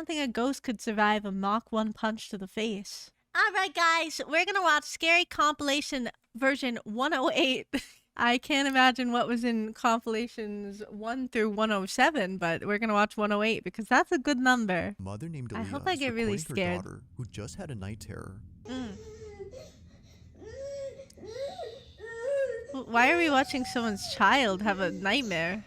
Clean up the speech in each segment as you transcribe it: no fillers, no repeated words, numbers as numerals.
don't think a ghost could survive a Mach 1 punch to the face. Alright guys, we're gonna watch Scary Compilation version 108. I can't imagine what was in compilations 1 through 107, but we're gonna watch 108 because that's a good number. Mother named Aaliyah I hope I get really scared. her daughter, who just had a night terror. Why are we watching someone's child have a nightmare?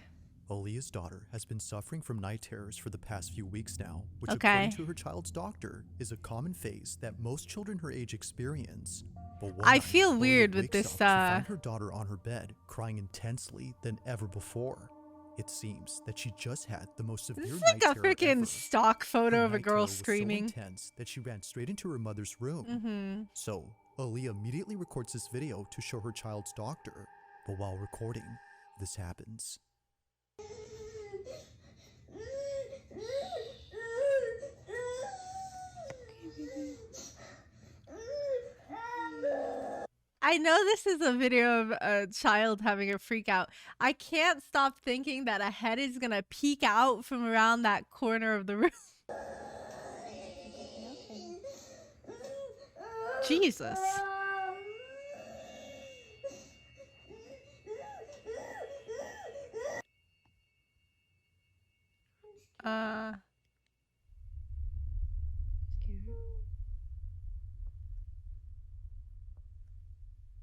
Aaliyah's daughter has been suffering from night terrors for the past few weeks now, which according to her child's doctor is a common phase that most children her age experience. But I feel weird with this to find her daughter on her bed crying intensely than ever before. It seems that she just had the most severe night terror ever. This is like a freaking stock photo of a girl screaming. So intense that she ran straight into her mother's room. So Aaliyah immediately records this video to show her child's doctor. But while recording, this happens. I know this is a video of a child having a freak out. I can't stop thinking that a head is gonna peek out from around that corner of the room. Jesus.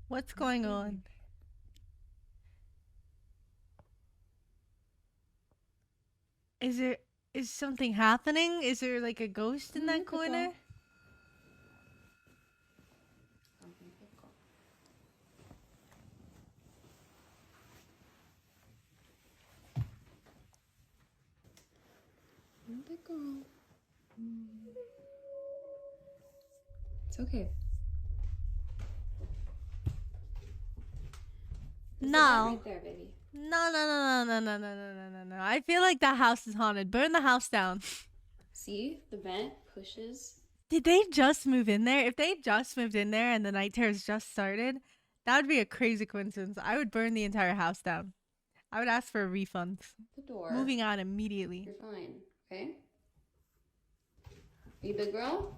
What's going on? Is something happening? Is there like a ghost in that corner? It's okay. No. Right there, baby. No. I feel like that house is haunted. Burn the house down. See? The vent pushes. Did they just move in there? If they just moved in there and the night terrors just started, that would be a crazy coincidence. I would burn the entire house down. I would ask for a refund. The door. Moving on immediately. You're fine, okay? Are you big girl?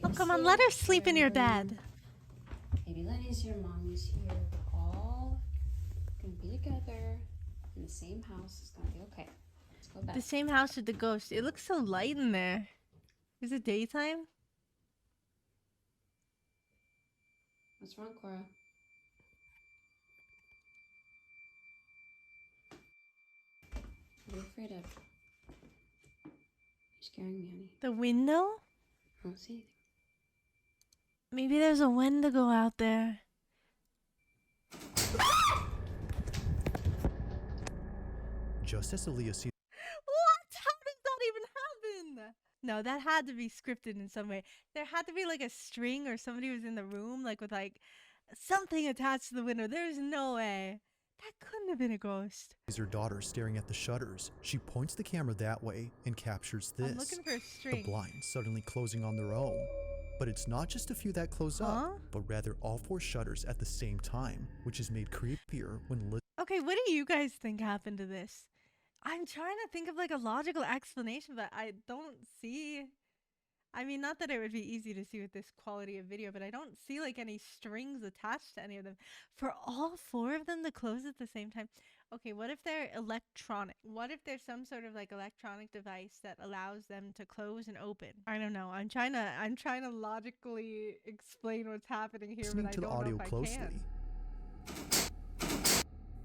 Oh, come on. Let her sleep in your bed. Baby Lenny's here, Mommy's here. We're all gonna be together in the same house. It's gonna be okay. Let's go back. The same house with the ghost. It looks so light in there. Is it daytime? What's wrong, Cora? What are you afraid of? You're scaring me, honey. The window? I don't see anything. Maybe there's a Wendigo out there. Just as Aaliyah sees... What? How did that even happen? No, that had to be scripted in some way. There had to be like a string or somebody was in the room like with like something attached to the window. There's no way. That couldn't have been a ghost. Her daughter staring at the shutters. She points the camera that way and captures this. I'm looking for a string. The blinds suddenly closing on their own. But it's not just a few that close up, but rather all 4 shutters at the same time, which is made creepier when Okay, what do you guys think happened to this? I'm trying to think of like a logical explanation, but I don't see... I mean, not that it would be easy to see with this quality of video, but I don't see like any strings attached to any of them. For all 4 of them to close at the same time. Okay, what if they're electronic? What if there's some sort of like electronic device that allows them to close and open? I don't know. I'm trying to logically explain what's happening here, but I don't know if I can.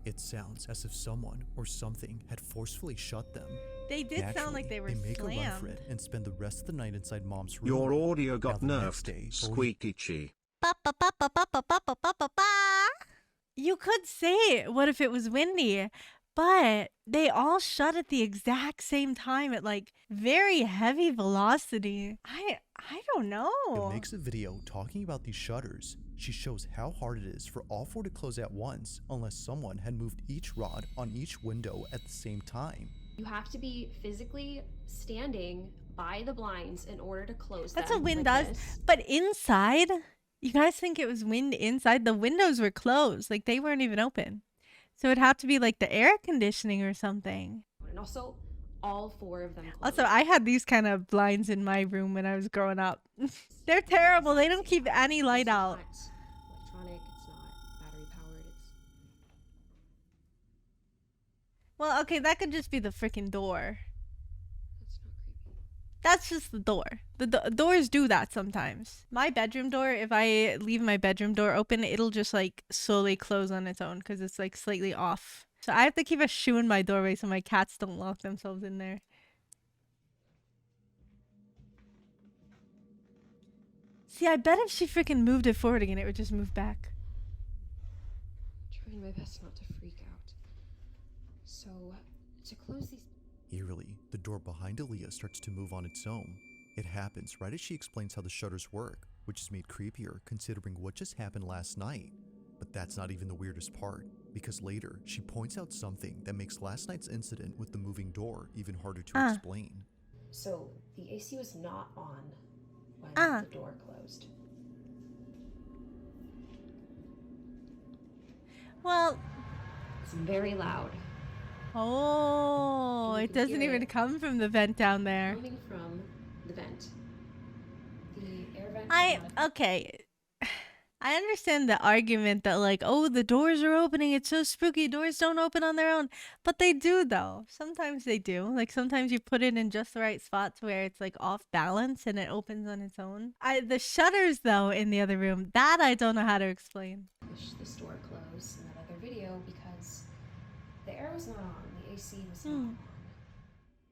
It sounds as if someone or something had forcefully shut them. They did sound like they were slammed. They make a run for it and spend the rest of the night inside Mom's room. Your audio got nerfed, CurryChi. You could say, what if it was windy? But they all shut at the exact same time at like very heavy velocity. I don't know. It makes a video talking about these shutters. She shows how hard it is for all 4 to close at once unless someone had moved each rod on each window at the same time. You have to be physically standing by the blinds in order to close them. That's what wind does. But inside, you guys think it was wind inside? The windows were closed. Like they weren't even open. So it'd have to be like the air conditioning or something. And also, all 4 of them closed. Also, I had these kind of blinds in my room when I was growing up. They're terrible. They don't keep any light out. It's not electronic. It's not battery powered. It's Well, okay, that could just be the freaking door. that's not creepy. That's just the door. The doors do that sometimes. My bedroom door, if I leave my bedroom door open, it'll just like slowly close on its own because it's like slightly off. So I have to keep a shoe in my doorway so my cats don't lock themselves in there. See, I bet if she freaking moved it forward again, it would just move back. I'm trying my best not to freak out. So, to close these... Eerily, the door behind Aaliyah starts to move on its own. It happens right as she explains how the shutters work, which is made creepier considering what just happened last night. But that's not even the weirdest part, because later she points out something that makes last night's incident with the moving door even harder to explain. So the AC was not on when the door closed. Well, It's very loud. oh, You it can doesn't hear even it. come from the vent down there. Coming from the vent. The air vent... Okay. I understand the argument that like, oh, the doors are opening. It's so spooky. Doors don't open on their own. But they do though. Sometimes they do. Like sometimes you put it in just the right spots where it's like off balance and it opens on its own. The shutters though in the other room, that I don't know how to explain. Push this door closed in that other video because the air was not on, the AC was not on.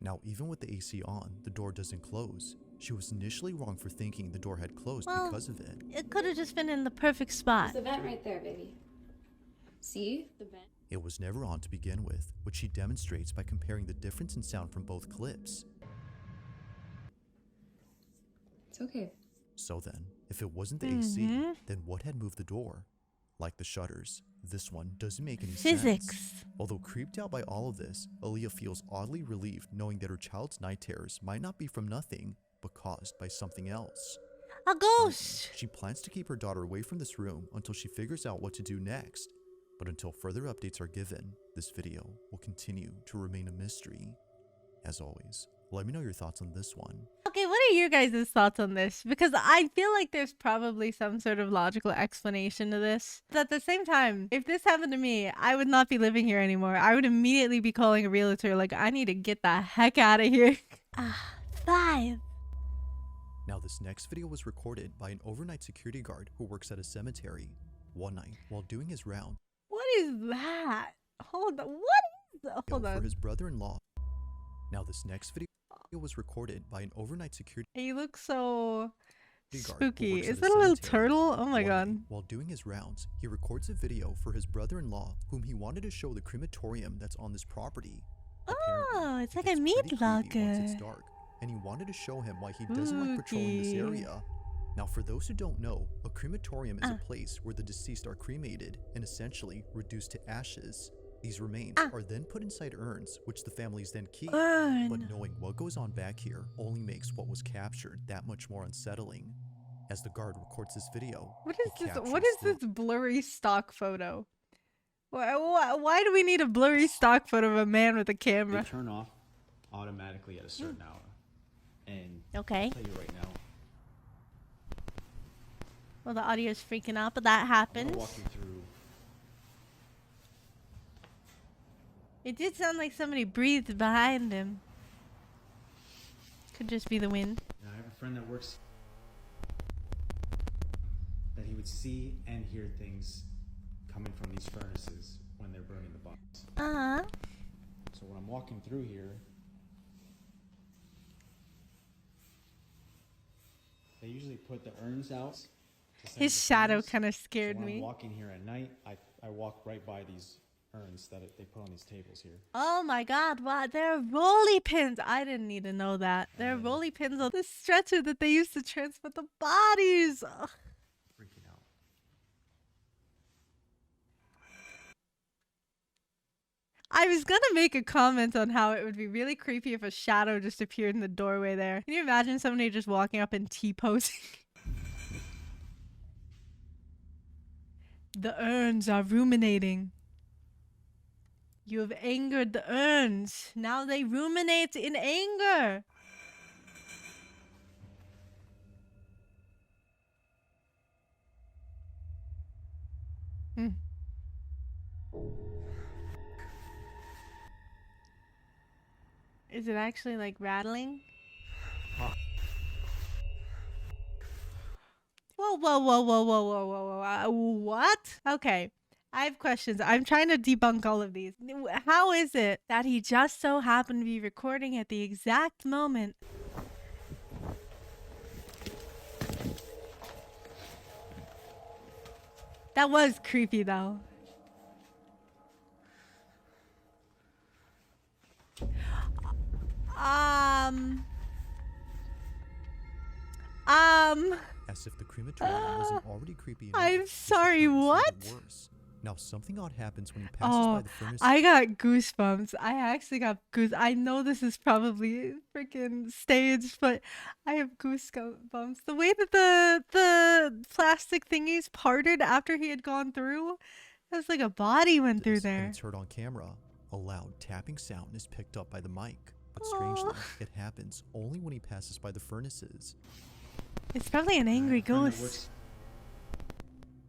Now, even with the AC on, the door doesn't close. She was initially wrong for thinking the door had closed because of it. It could have just been in the perfect spot. There's the vent right there, baby. See? The vent. It was never on to begin with, which she demonstrates by comparing the difference in sound from both clips. It's okay. So then, if it wasn't the AC, then what had moved the door? Like the shutters, this one doesn't make any Physics. sense. Although creeped out by all of this, Aaliyah feels oddly relieved knowing that her child's night terrors might not be from nothing, but caused by something else. A ghost! She plans to keep her daughter away from this room until she figures out what to do next. But until further updates are given, this video will continue to remain a mystery. As always, let me know your thoughts on this one. Okay, what are your guys' thoughts on this? Because I feel like there's probably some sort of logical explanation to this. But at the same time, if this happened to me, I would not be living here anymore. I would immediately be calling a realtor like, I need to get the heck out of here. 5. Now this next video was recorded by an overnight security guard who works at a cemetery. One night, while doing his round, What is that? Hold on. What is that? Hold for on. his brother-in-law. Now this next video was recorded by an overnight security He looks so guard who spooky. works Is at that a little cemetery. turtle? Oh my One god. night, while doing his rounds, he records a video for his brother-in-law whom he wanted to show the crematorium that's on this property. Oh, it's like a gets meat pretty creepy once it's locker. dark, and he wanted to show him why he doesn't like patrolling this Spooky. area. Now, for those who don't know, a crematorium is a place where the deceased are cremated and essentially reduced to ashes. These remains are then put inside urns, which the families then keep. Urn. But knowing what goes on back here only makes what was captured that much more unsettling. As the guard records this video, What is he this? What captures is this blurry stock photo? Why do we need a blurry stock photo of a man with a They camera? turn off automatically at a certain hour. And Okay. I'll tell you right now, Well, the audio's freaking out, but that I'm happens. gonna walk you through. It did sound like somebody breathed behind him. Could just be the wind. I have a friend that works that he would see and hear things coming from these furnaces when they're burning the bodies. So when I'm walking through here, they usually put the urns out. to send His the shadow fumes. kind of scared So when me. I'm walking here at night, I walk right by these urns that they put on these tables here. Oh my god, wow, they're rolly pins. I didn't need to know that. They're rolly pins on the stretcher that they used to transport the bodies. Ugh. Freaking out. I was gonna make a comment on how it would be really creepy if a shadow just appeared in the doorway there. Can you imagine somebody just walking up and T-posing? The urns are ruminating. You have angered the urns. Now they ruminate in anger. Is it actually like rattling? Whoa, whoa, whoa, whoa, whoa, whoa, whoa, whoa. What? Okay. I have questions. I'm trying to debunk all of these. How is it that he just so happened to be recording at the exact moment? That was creepy though. As if the crematorium wasn't already creepy enough. I'm sorry, what? Now something odd happens when he passes by the furnace. I got goosebumps. I actually got I know this is probably freaking staged, but I have goosebumps. The way that the plastic thingies parted after he had gone through, it was like a body went through there. And it's heard on camera. A loud tapping sound is picked up by the mic, but strangely, it happens only when he passes by the furnaces. It's probably an angry ghost.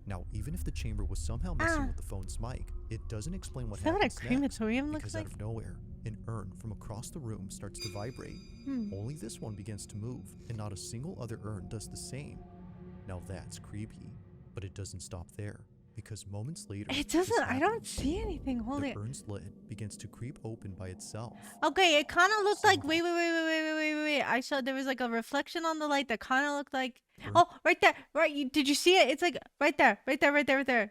Now, even if the chamber was somehow messing with the phone's mic, it doesn't explain what happens next. Is that what a crematorium looks like? Because out of nowhere, an urn from across the room starts to vibrate. Only this one begins to move, and not a single other urn does the same. Now that's creepy, but it doesn't stop there, because moments later... It doesn't, I don't see anything. Hold it. The urn's lid begins to creep open by itself. Okay, it kind of looked like, wait. I saw there was like a reflection on the light that kind of looked like... Oh, right there. Right. Did you see it? It's like right there.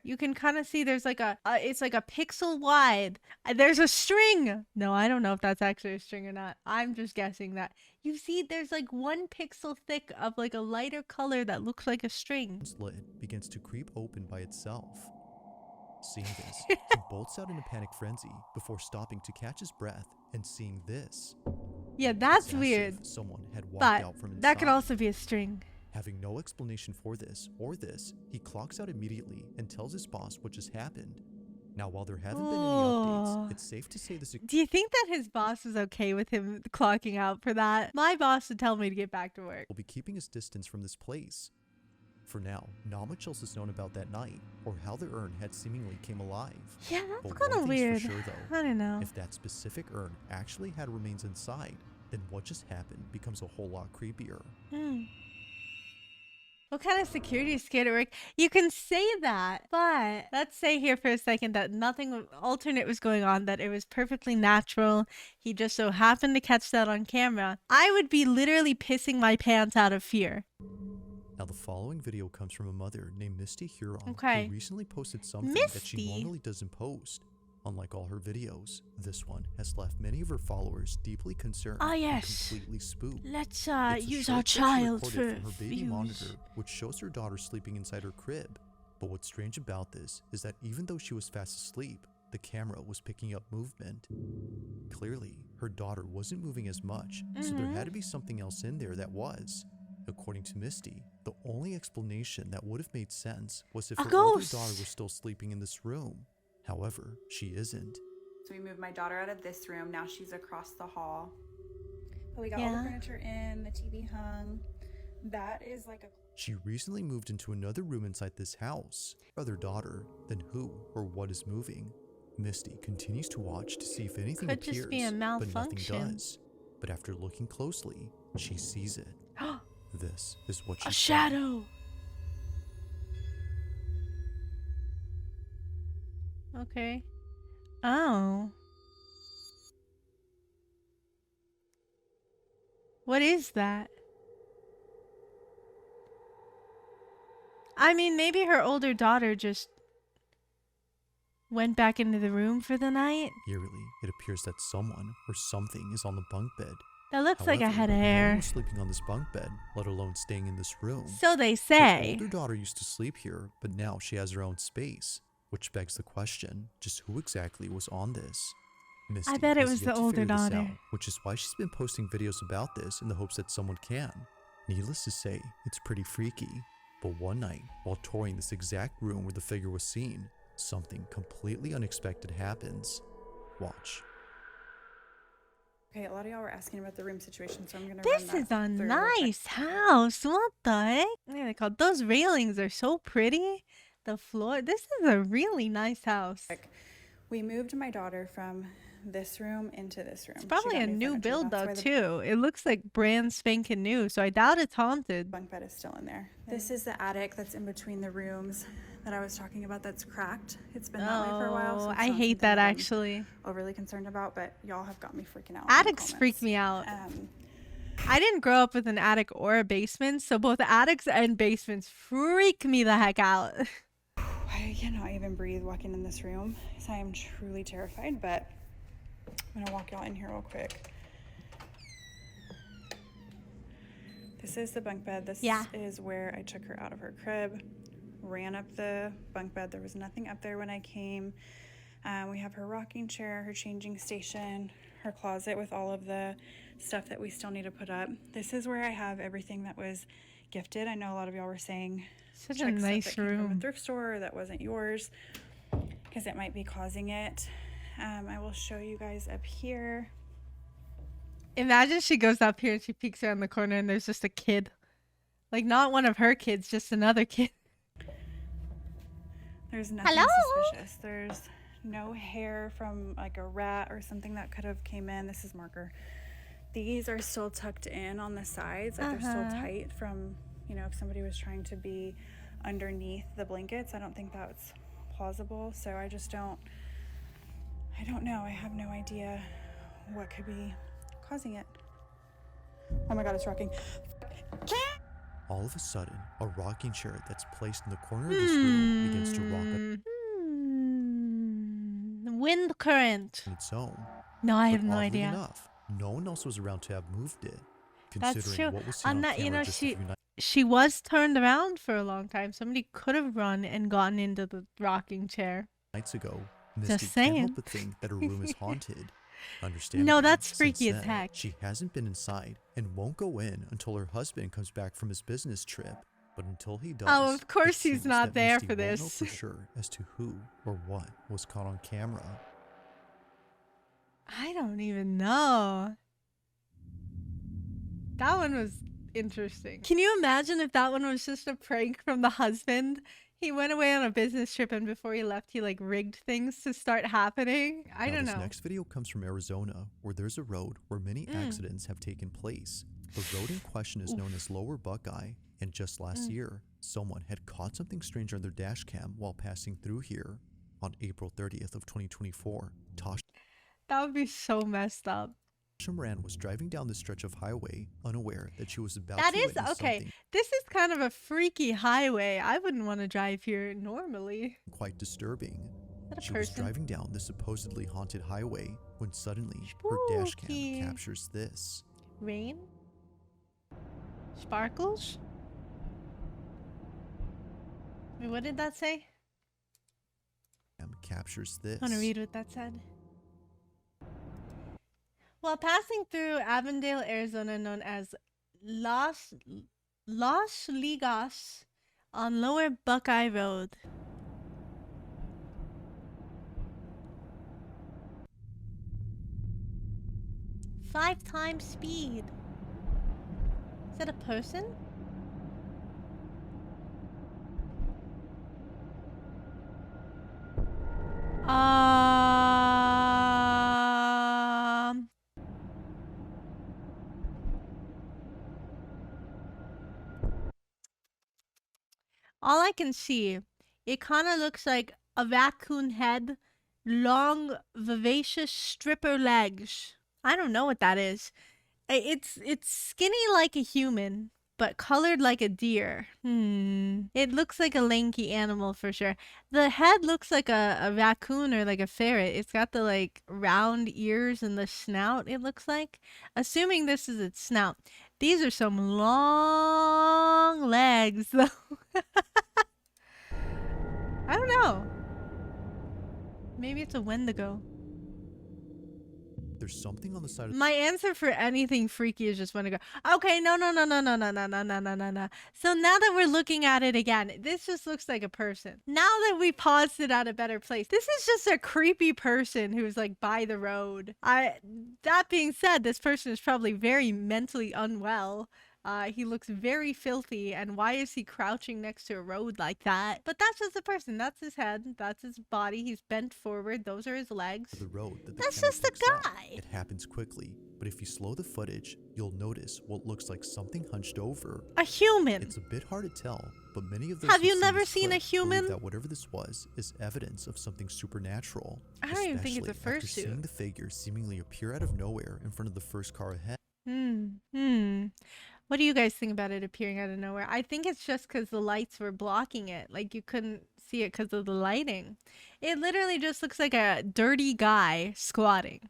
You can kind of see there's like it's like a pixel wide. There's a string. No, I don't know if that's actually a string or not. I'm just guessing that. You see there's like 1 pixel thick of like a lighter color that looks like a string. The lid begins to creep open by itself. Seeing this, he bolts out in a panic frenzy before stopping to catch his breath and seeing this. Yeah, that's weird. Someone had walked out from inside. That could also be a string. Having no explanation for this or this, he clocks out immediately and tells his boss what just happened. Now, while there haven't been any updates, it's safe to say this... Do you think that his boss is okay with him clocking out for that? My boss would tell me to get back to work. ...will be keeping his distance from this place. For now, not much else is known about that night, or how the urn had seemingly came alive. Yeah, that's kind of weird. For sure, though, I don't know. If that specific urn actually had remains inside, then what just happened becomes a whole lot creepier. What kind of security is scared at work? You can say that, but let's say here for a second that nothing alternate was going on, that it was perfectly natural. He just so happened to catch that on camera. I would be literally pissing my pants out of fear. Now, the following video comes from a mother named Misty Huron, who recently posted something that she normally doesn't post. Unlike all her videos, this one has left many of her followers deeply concerned and completely spooked. Let's use our child for her baby monitor, which shows her daughter sleeping inside her crib. But what's strange about this is that even though she was fast asleep, the camera was picking up movement. Clearly, her daughter wasn't moving as much, so there had to be something else in there that was. According to Misty, the only explanation that would have made sense was if her older daughter was still sleeping in this room. However, she isn't. So we moved my daughter out of this room. Now she's across the hall. But we got all the furniture in, the TV hung. That is like a... She recently moved into another room inside this house. Other daughter, then who or what is moving? Misty continues to watch to see if anything appears, just be a malfunction. But nothing does. But after looking closely, she sees it. This is what she saw. A shadow! Okay. Oh. What is that? I mean, maybe her older daughter just went back into the room for the night. Eerily, it appears that someone or something is on the bunk bed. That looks like a head of no hair. one was sleeping on this bunk bed, let alone staying in this room. So they say. Her older daughter used to sleep here, but now she has her own space. Which begs the question, just who exactly was on this? Misty I bet it has was yet the to older figure this daughter. out, which is why she's been posting videos about this in the hopes that someone can. Needless to say, it's pretty freaky. But one night, while touring this exact room where the figure was seen, something completely unexpected happens. Watch. Okay, a lot of y'all were asking about the room situation, so I'm gonna This run is that a through real quick. nice house. What the heck? Yeah, they call those railings are so pretty. The floor. This is a really nice house. We moved my daughter from this room into this room. It's probably a new furniture. build That's though why the too. It looks like brand spanking new, so I doubt it's haunted. bunk bed is still in there. This is the attic that's in between the rooms that I was talking about that's cracked. It's been that way for a while. So it's I not hate something that I'm actually. overly concerned about, but y'all have got me freaking out. Attics freak me out. I didn't grow up with an attic or a basement, so both attics and basements freak me the heck out. I cannot even breathe walking in this room because I am truly terrified, but I'm gonna walk y'all in here real quick. This is the bunk bed. This is where I took her out of her crib, ran up the bunk bed. There was nothing up there when I came. We have her rocking chair, her changing station, her closet with all of the stuff that we still need to put up. This is where I have everything that was gifted. I know a lot of y'all were saying such a nice room from a thrift store that wasn't yours because it might be causing it. I will show you guys up here. Imagine she goes up here and she peeks around the corner and there's just a kid. Like not one of her kids, just another kid. There's nothing suspicious. There's no hair from like a rat or something that could have came in. This is marker. These are still tucked in on the sides. Like they're still tight from, you know, if somebody was trying to be underneath the blankets. I don't think that's plausible. So I don't know. I have no idea what could be causing it. Oh my God, it's rocking. All of a sudden, a rocking chair that's placed in the corner of this room begins to rock up. Wind current. On its own. No, I have But no oddly idea. Enough, no one else was around to have moved it. That's true. What was seen on camera You know, just a few nights she was turned around for a long time. Somebody could have run and gotten into the rocking chair. ago, Misty Just can't saying. help but think that her room is haunted. Understandably, No, that's since freaky as then, heck. She hasn't been inside and won't go in until her husband comes back from his business trip. But until he does, Oh, of course it he's seems not that there Misty for won't know this. for sure as to who or what was caught on camera. I don't even know. That one was interesting. Can you imagine if that one was just a prank from the husband? He went away on a business trip and before he left, he like rigged things to start happening. I don't know. This next video comes from Arizona, where there's a road where many accidents have taken place. The road in question is known as Lower Buckeye, and just last year, someone had caught something strange on their dash cam while passing through here. On April 30th of 2024, Tasha That would be so messed up. Moran was driving down the stretch of highway, unaware that she was about That to is witness okay. something This is kind of a freaky highway. I wouldn't want to drive here normally. quite disturbing. Is that a She was person? driving down the supposedly haunted highway when suddenly her dash cam Spooky. captures this. Rain? Sparkles? Wait, what did that say? Captures this. I want to read what that said. While passing through Avondale, Arizona, known as Las Ligas on Lower Buckeye Road. Five times speed. Is that a person? All I can see, it kind of looks like a raccoon head, long, vivacious stripper legs. I don't know what that is. It's skinny like a human, but colored like a deer. It looks like a lanky animal for sure. The head looks like a raccoon or like a ferret. It's got the like round ears and the snout, it looks like. Assuming this is its snout. These are some long legs though. I don't know. Maybe it's a Wendigo. there's something on the side of My answer for anything freaky is just want to go, okay, no. So now that we're looking at it again, this just looks like a person. Now that we paused it at a better place, this is just a creepy person who's like by the road. That being said, this person is probably very mentally unwell. He looks very filthy, and why is he crouching next to a road like that? But that's just a person. That's his head. That's his body. He's bent forward. Those are his legs. the road that the That's camera just a picks up. guy. It happens quickly, but if you slow the footage, you'll notice what looks like something hunched over. A human. It's a bit hard to tell, but many of those Have who've you never this seen a clip believe human? that whatever this was is evidence of something supernatural. I don't even think it's a especially after fursuit. seeing the figure seemingly appear out of nowhere in front of the first car ahead. What do you guys think about it appearing out of nowhere? I think it's just because the lights were blocking it. Like, you couldn't see it because of the lighting. It literally just looks like a dirty guy squatting.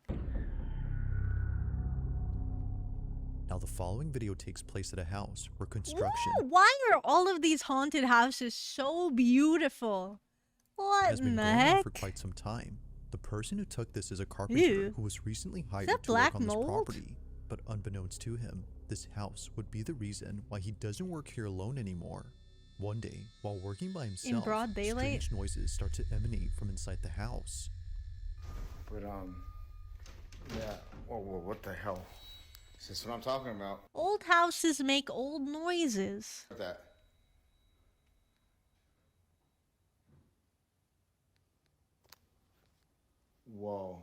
Now, the following video takes place at a house where construction Ooh, why are all of these haunted houses so beautiful? What has in been the going on heck? for quite some time. The person who took this is a carpenter Ew. who was recently hired that to work black on this mold? property. But unbeknownst to him, this house would be the reason why he doesn't work here alone anymore. One day, while working by himself, broad daylight? strange noises start to emanate from inside the house. But, yeah. Whoa, what the hell? This is what I'm talking about. Old houses make old noises. That. Whoa.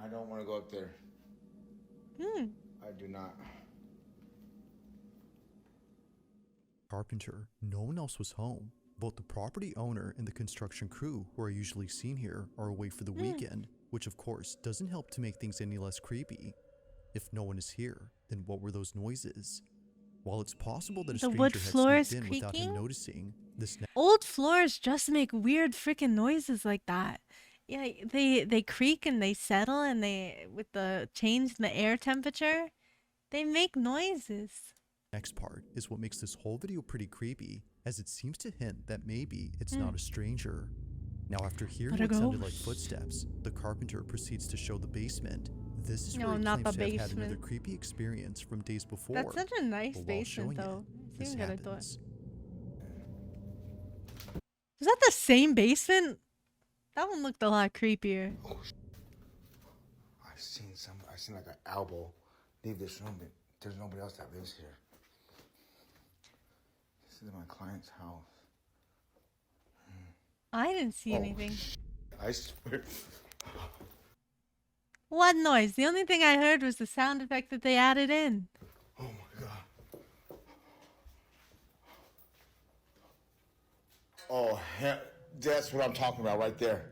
I don't want to go up there. I do not. Carpenter, no one else was home. Both the property owner and the construction crew who are usually seen here are away for the weekend, which of course doesn't help to make things any less creepy. If no one is here, then what were those noises? While it's possible that a The stranger wood had floors sneaked in without him creaking? noticing, this Old floors just make weird freaking noises like that. Yeah, they creak and they settle, and they, with the change in the air temperature, they make noises. next part is what makes this whole video pretty creepy, as it seems to hint that maybe it's not a stranger. Now, after hearing But a what sounded like ghost? footsteps, the carpenter proceeds to show the basement. This is No, where he not claims the to have had another basement. creepy experience from days before. That's such a nice But while basement, showing though. it, It's this even good, I thought. happens. Is that the same basement? That one looked a lot creepier. I've seen like an elbow leave this room, but there's nobody else that lives here. This is my client's house. I didn't see Oh, anything. I swear. What noise? The only thing I heard was the sound effect that they added in. Oh my god. Oh, that's what I'm talking about right there.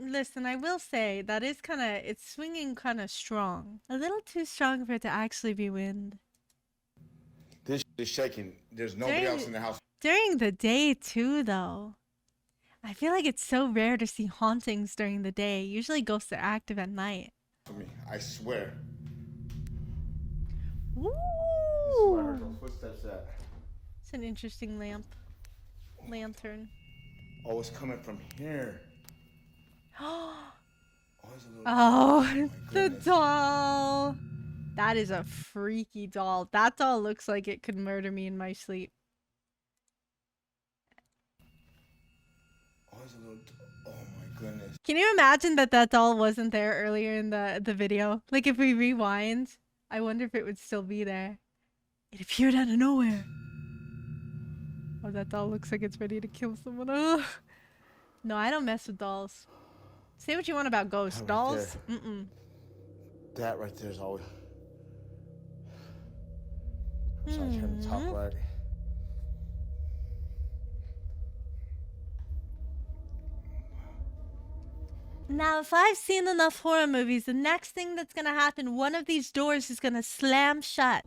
Listen, I will say that is it's swinging kind of strong. A little too strong for it to actually be wind. This is shaking. There's nobody else in the house. During the day too, though. I feel like it's so rare to see hauntings during the day. Usually ghosts are active at night. For me, I swear. Ooh! This is where I heard those footsteps at. It's an interesting lantern. Oh, it's coming from here. Oh, it's a little. Oh, my the goodness. doll. That is a freaky doll. That doll looks like it could murder me in my sleep. Oh, it's a little. Oh my goodness. Can you imagine that doll wasn't there earlier in the video? Like, if we rewind, I wonder if it would still be there. It appeared out of nowhere. Oh, that doll looks like it's ready to kill someone. Ugh. No, I don't mess with dolls. Say what you want about ghosts. That right Dolls? there. Mm-mm. That right there is always. I'm trying to turn the top right. Now, if I've seen enough horror movies, the next thing that's gonna happen, one of these doors is gonna slam shut.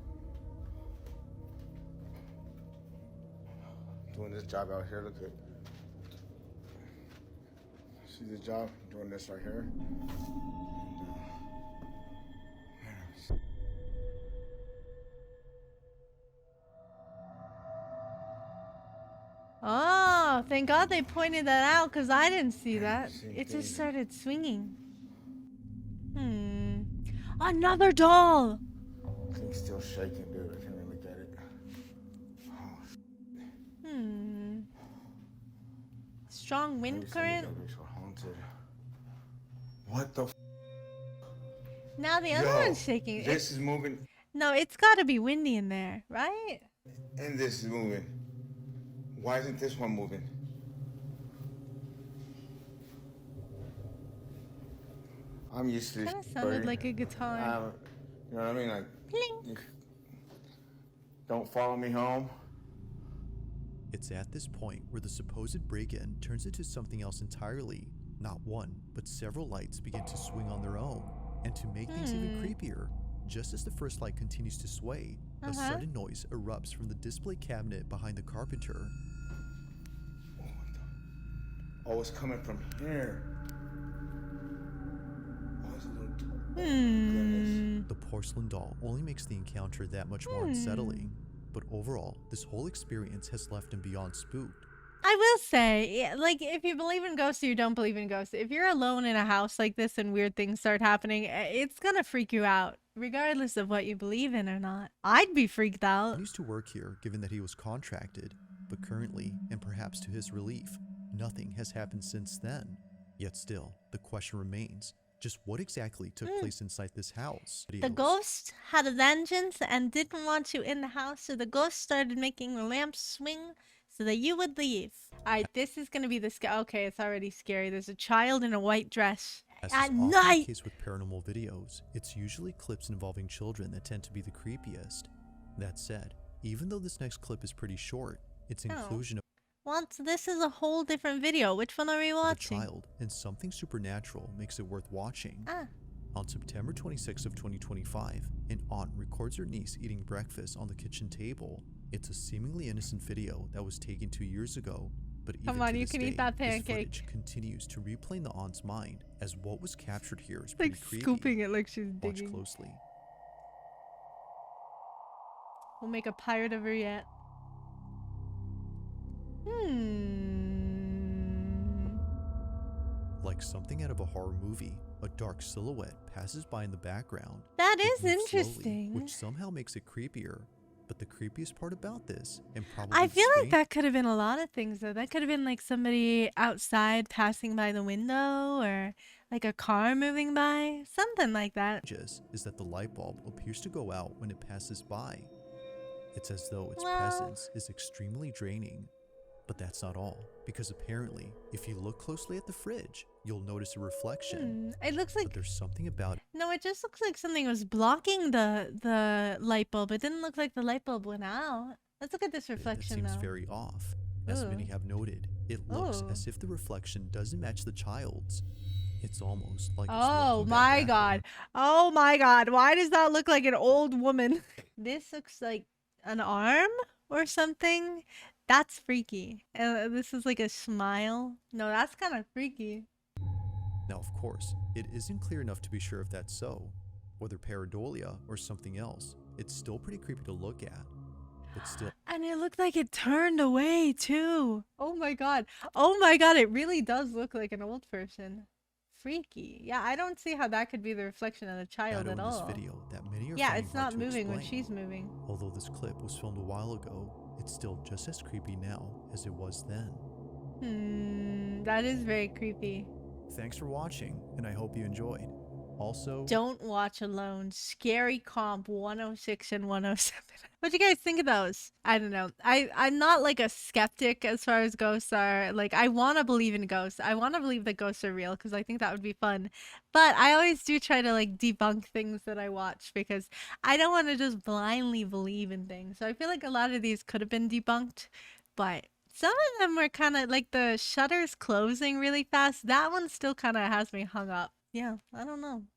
Doing this job out here, look at. See the job? Doing this right here. Oh, thank God they pointed that out because I didn't see that. Same It thing. just started swinging. Another doll! Thing's still shaking, dude. I can't even look at it. Oh, Strong wind maybe some of these current. objects were haunted. What the? Now the other one's shaking. This is moving, No, it's got to be windy in there, right? and this is moving. Why isn't this one moving? I'm used to this. Kind of sounded like a guitar. You know what I mean? Like, Plink. don't follow me home. It's at this point where the supposed break-in turns into something else entirely. Not one, but several lights begin to swing on their own. And to make things even creepier, just as the first light continues to sway, a sudden noise erupts from the display cabinet behind the carpenter. Oh, it's coming from here. Oh, it's a little. Goodness. The porcelain doll only makes the encounter that much more unsettling. But overall, this whole experience has left him beyond spooked. I will say, yeah, like, if you believe in ghosts or you don't believe in ghosts, if you're alone in a house like this and weird things start happening, it's gonna freak you out, regardless of what you believe in or not. I'd be freaked out. He used to work here, given that he was contracted, but currently, and perhaps to his relief, nothing has happened since then. Yet still, the question remains, just what exactly took place inside this house? The ghost had a vengeance and didn't want you in the house, so the ghost started making the lamps swing so that you would leave. Alright, this is gonna be the okay, it's already scary. There's a child in a white dress. As At is often night! the case with paranormal videos, it's usually clips involving children that tend to be the creepiest. That said, even though this next clip is pretty short, its inclusion Well, this is a whole different video. Which one are we of a watching? child and something supernatural makes it worth watching. On September 26 of 2025, an aunt records her niece eating breakfast on the kitchen table. It's a seemingly innocent video that was taken 2 years ago, but even Come on, to you this can day, eat that this pancake. footage continues to replay in the aunt's mind as what was captured here is Like pretty creepy. scooping it like she's Watch digging. closely. We'll make a pirate of her yet. Like something out of a horror movie, a dark silhouette passes by in the background. That It is moves slowly, interesting. which somehow makes it creepier. But the creepiest part about this, and probably I the feel like strange- that could have been a lot of things though. That could have been like somebody outside passing by the window or like a car moving by. Something like that. is that the light bulb appears to go out when it passes by. It's as though its Well- presence is extremely draining. But that's not all, because apparently, if you look closely at the fridge, you'll notice a reflection. It looks like But there's something about it no, it just looks like something was blocking the light bulb. It didn't look like the light bulb went out. Let's look at this that reflection seems though. very off. As many Ooh. have noted, it looks Ooh. as if the reflection doesn't match the child's. It's almost like it's Oh looking my back at god. her. Oh my god. Why does that look like an old woman? This looks like an arm or something. That's freaky. This is like a smile. No, that's kind of freaky. Now, of course, it isn't clear enough to be sure if that's so. Whether pareidolia or something else, it's still pretty creepy to look at. But still, And it looked like it turned away too. Oh my god. Oh my god, it really does look like an old person. Freaky. Yeah, I don't see how that could be the reflection of the child shadow at in this all. video that many are Yeah, finding it's hard not to moving when explain. she's moving. Although this clip was filmed a while ago, it's still just as creepy now as it was then. That is very creepy. Thanks for watching, and I hope you enjoyed. Also, Don't watch alone. Scary Comp 106 and 107. What do you guys think of those? I don't know. I'm not like a skeptic as far as ghosts are. Like, I want to believe in ghosts. I want to believe that ghosts are real because I think that would be fun. But I always do try to like debunk things that I watch because I don't want to just blindly believe in things. So I feel like a lot of these could have been debunked, but some of them were kind of like the shutters closing really fast. That one still kind of has me hung up. Yeah, I don't know.